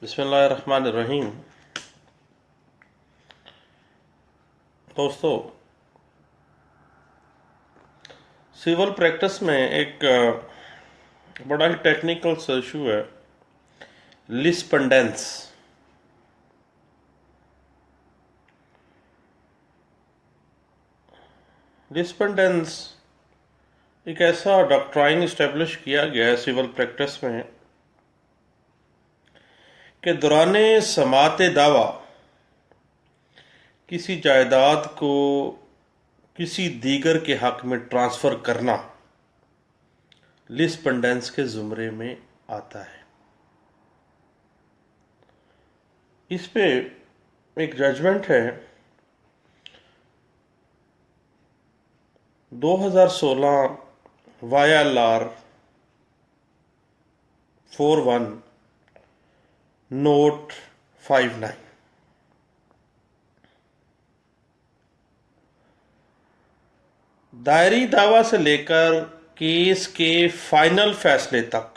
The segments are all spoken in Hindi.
बिस्मिल्लाहिर्रहमानिर्रहीम। दोस्तों, सिविल प्रैक्टिस में एक बड़ा ही टेक्निकल सा इशू है, लिस्पंडेंस। लिस्पंडेंस एक ऐसा डॉक्ट्राइन इस्टेब्लिश किया गया है सिविल प्रैक्टिस में कि दौराने समात दावा किसी जायदाद को किसी दीगर के हक में ट्रांसफ़र करना लिस्पंडेंस के ज़ुमरे में आता है। इस पे एक जजमेंट है 2016 YLR 41 नोट 59। दायरी दावा से लेकर केस के फाइनल फैसले तक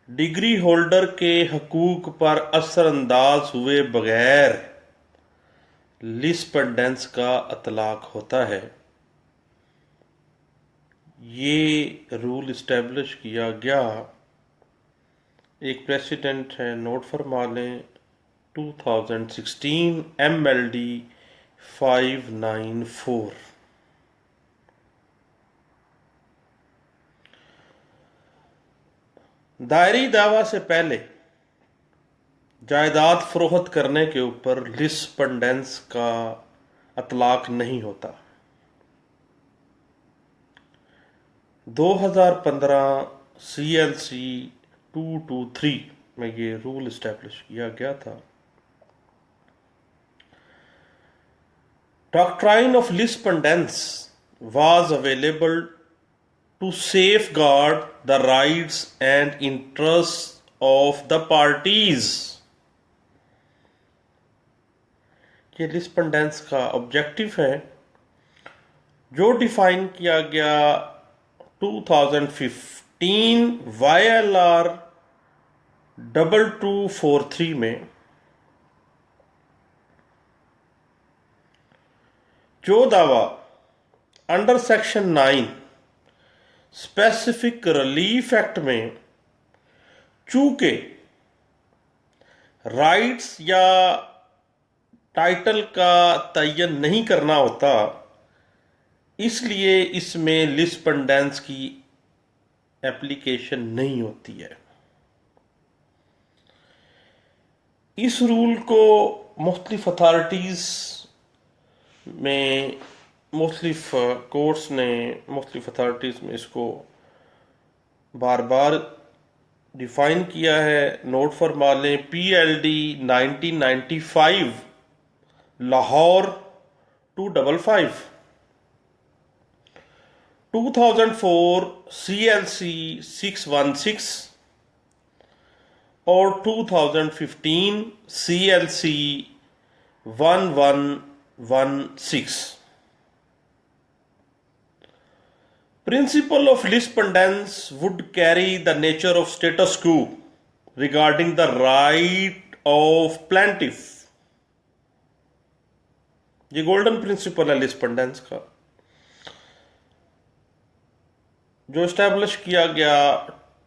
डिग्री होल्डर के हकूक पर असरअंदाज हुए बगैर लिस्पंडेंस का अतलाक होता है। ये रूल इस्टेब्लिश किया गया, एक प्रेसिडेंट है, नोट फरमा लें, 2016 MLD 594। दायरी दावा से पहले जायदाद फरोख्त करने के ऊपर लिस्पंडेंस का अतलाक नहीं होता। 2015 CLC 223 में ये रूल इस्टेब्लिश किया गया था। Doctrine of lis pendens was available to safeguard the rights and interests of the parties। ये लिस्पंडेंस का ऑब्जेक्टिव है जो डिफाइन किया गया 2015 YLR 2243 में। जो दावा under section 9 specific relief act में चूंकि राइट्स या टाइटल का तयन नहीं करना होता, इसलिए इसमें लिस्पंडेंस की एप्लीकेशन नहीं होती है। इस रूल को मुख्तलिफ अथॉरिटीज़ में, मुख्तलिफ कोर्ट्स ने, मुख्तलिफ अथॉरिटीज़ में इसको बार बार डिफाइन किया है। नोट फरमा लें, PLD 1995 लाहौर 255, 2004 CLC 616 और 2015 CLC 1116। Principle of lispendence would carry the nature of status quo regarding the right of plaintiff। ये गोल्डन प्रिंसिपल है लिस्पंडेंस का, जो एस्टैब्लिश किया गया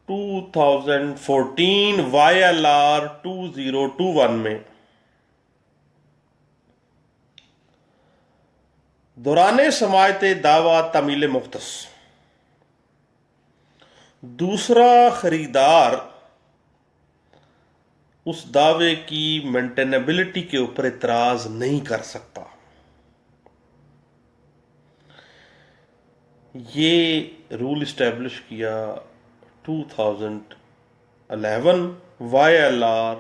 2014 YLR 2021 में। दौराने समायते दावा तमील मुख्तस दूसरा खरीदार उस दावे की मेंटेनेबिलिटी के ऊपर इतराज नहीं कर सकता। ये रूल इस्टेब्लिश किया 2011 YLR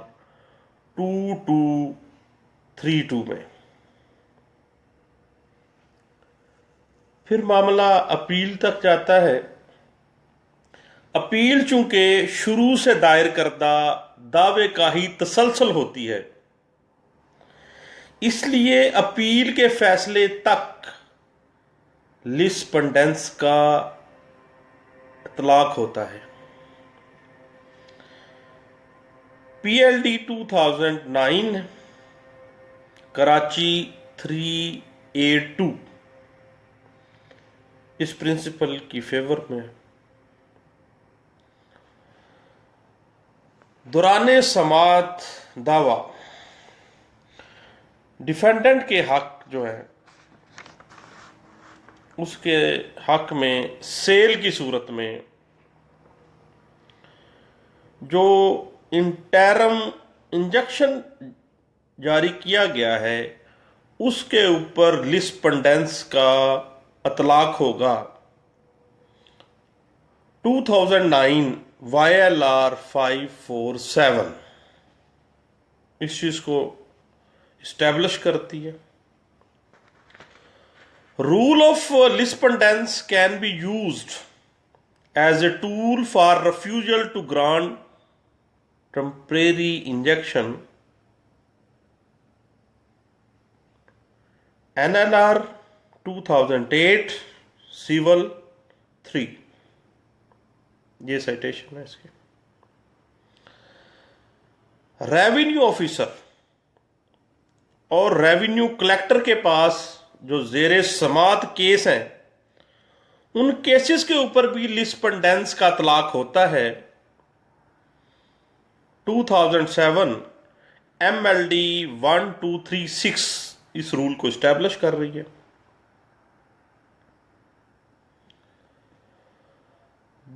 2232 में। फिर मामला अपील तक जाता है। अपील चूंकि शुरू से दायर करदा दावे का ही तसलसल होती है, इसलिए अपील के फैसले तक लिस्पंडेंस का इतलाक होता है। PLD 2009 कराची 3A2 इस प्रिंसिपल की फेवर में। दौराने समात दावा, डिफेंडेंट के हक जो है उसके हक में सेल की सूरत में जो इंटरम इंजेक्शन जारी किया गया है उसके ऊपर लिस्पेंडेंस का अतलाक होगा। 2009 YLR 547 इस चीज को इस्टेब्लिश करती है। Rule of lis pendens can be used as a tool for refusal to grant temporary injection, NLR 2008 Civil 3, ये साइटेशन है इसकी। रेवेन्यू ऑफिसर और रेवेन्यू कलेक्टर के पास जो जेरे समात केस हैं उन केसेस के ऊपर भी लिस्पेंडेंस का तलाक होता है। 2007 MLD 1236 इस रूल को इस्टेब्लिश कर रही है।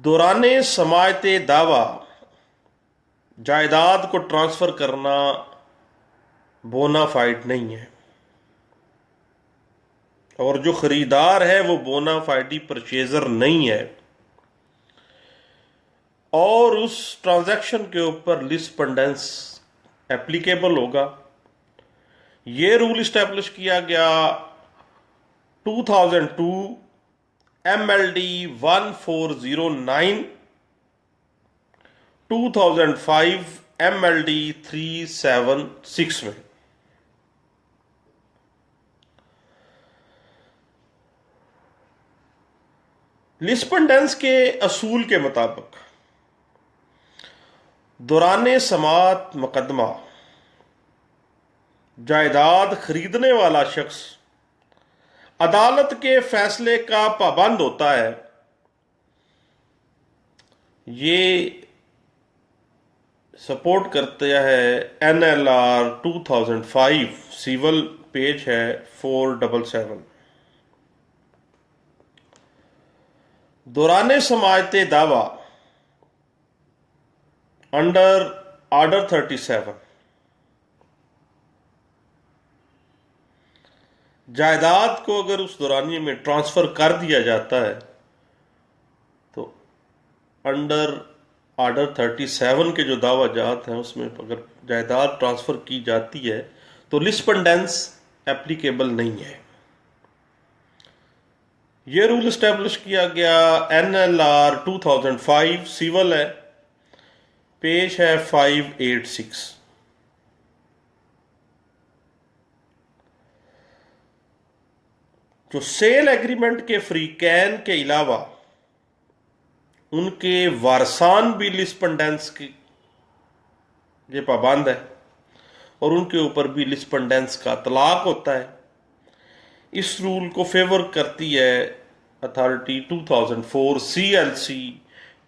दौराने समायते दावा जायदाद को ट्रांसफर करना बोनाफाइड नहीं है और जो खरीदार है वो बोनाफाइडी परचेजर नहीं है और उस ट्रांजैक्शन के ऊपर लिस्पेंडेंस एप्लीकेबल होगा। ये रूल इस्टेब्लिश किया गया 2002 MLD 1409, 2005 MLD 376 में। लिस्पेंडेंस के असूल के मुताबिक दौराने समात मुकदमा जायदाद खरीदने वाला शख्स अदालत के फैसले का पाबंद होता है। ये सपोर्ट करता है NLR 2005 सिविल पेज है 477। दौराने समायते दावा अंडर ऑर्डर 37 जायदाद को अगर उस दौरानिए में ट्रांसफर कर दिया जाता है तो अंडर ऑर्डर 37 के जो दावा जात हैं उसमें अगर जायदाद ट्रांसफर की जाती है तो लिस्पेंडेंस एप्लीकेबल नहीं है। ये रूल इस्टेब्लिश किया गया NLR 2005 सिविल है, पेज है 586। जो सेल एग्रीमेंट के फ्री कैन के अलावा उनके वारसान भी लिस्पेंडेंस की ये पाबंद है और उनके ऊपर भी लिस्पेंडेंस का तलाक होता है। इस रूल को फेवर करती है अथॉरिटी 2004 CLC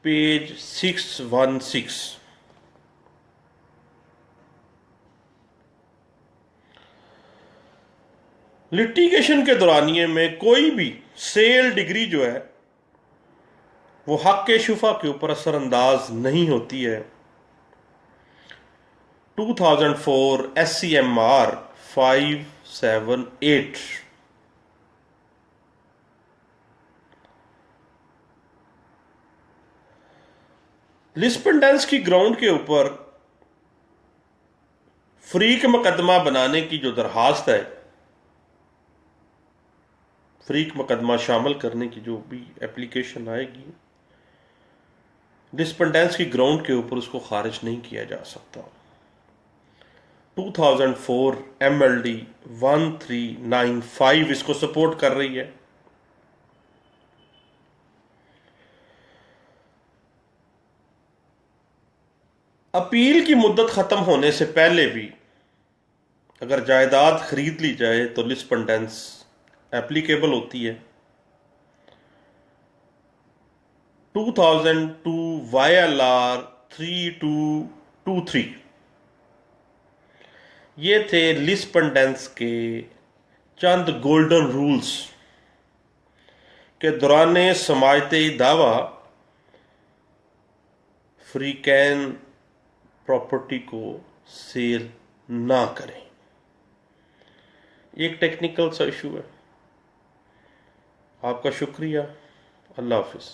पेज 616। लिटिगेशन के दौरानिए में कोई भी सेल डिग्री जो है वो हक के शुफा के ऊपर असरअंदाज नहीं होती है। 2004 SCMR 578। लिस्पेंडेंस की ग्राउंड के ऊपर फ्रीक मुकदमा बनाने की जो दरखास्त है, फ्रीक मुकदमा शामिल करने की जो भी एप्लीकेशन आएगी, लिस्पेंडेंस की ग्राउंड के ऊपर उसको खारिज नहीं किया जा सकता। 2004 MLD 1395 इसको सपोर्ट कर रही है। अपील की मुद्दत खत्म होने से पहले भी अगर जायदाद खरीद ली जाए तो लिस्पंडेंस एप्लीकेबल होती है। 2002 YLR 3223 ये थे लिस्पंडेंस के चंद गोल्डन रूल्स के दौरान समाजती दावा फ्री कैन प्रॉपर्टी को सेल ना करें। एक टेक्निकल सा इशू है। आपका शुक्रिया। अल्लाह हाफिज।